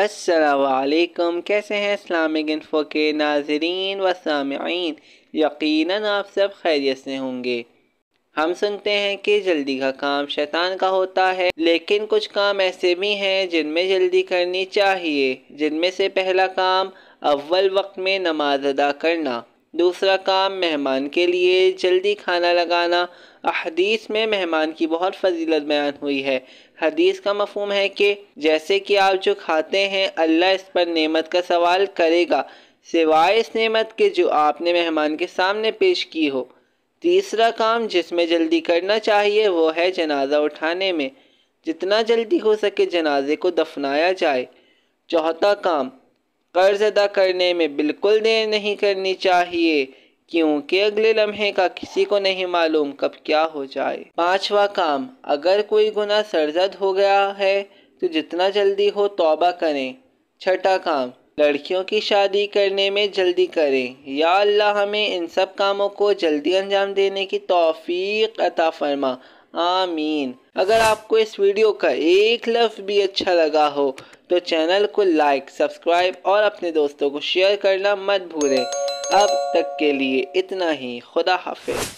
السلام علیکم، کیسے ہیں اسلامک انفو کے ناظرین و سامعین؟ یقیناً آپ سب خیریت سے ہوں گے۔ ہم سنتے ہیں کہ جلدی کا کام شیطان کا ہوتا ہے، لیکن کچھ کام ایسے بھی ہیں جن میں جلدی کرنی چاہیے، جن میں سے پہلا کام اول وقت میں نماز ادا کرنا، دوسرا کام مہمان کے لیے جلدی کھانا لگانا۔ احادیث میں مہمان کی بہت فضیلت بیان ہوئی ہے۔ حدیث کا مفہوم ہے کہ جیسے کہ آپ جو کھاتے ہیں اللہ اس پر نعمت کا سوال کرے گا، سوائے اس نعمت کے جو آپ نے مہمان کے سامنے پیش کی ہو۔ تیسرا کام جس میں جلدی کرنا چاہیے وہ ہے جنازہ اٹھانے میں، جتنا جلدی ہو سکے جنازے کو دفنایا جائے۔ چوتھا کام قرض ادا کرنے میں بالکل دیر نہیں کرنی چاہیے، کیونکہ اگلے لمحے کا کسی کو نہیں معلوم کب کیا ہو جائے۔ پانچواں کام اگر کوئی گناہ سرزد ہو گیا ہے تو جتنا جلدی ہو توبہ کریں۔ چھٹا کام لڑکیوں کی شادی کرنے میں جلدی کریں۔ یا اللہ ہمیں ان سب کاموں کو جلدی انجام دینے کی توفیق عطا فرما، آمین۔ اگر آپ کو اس ویڈیو کا ایک لفظ بھی اچھا لگا ہو تو چینل کو لائک، سبسکرائب اور اپنے دوستوں کو شیئر کرنا مت بھولیں۔ اب تک کے لیے اتنا ہی، خدا حافظ۔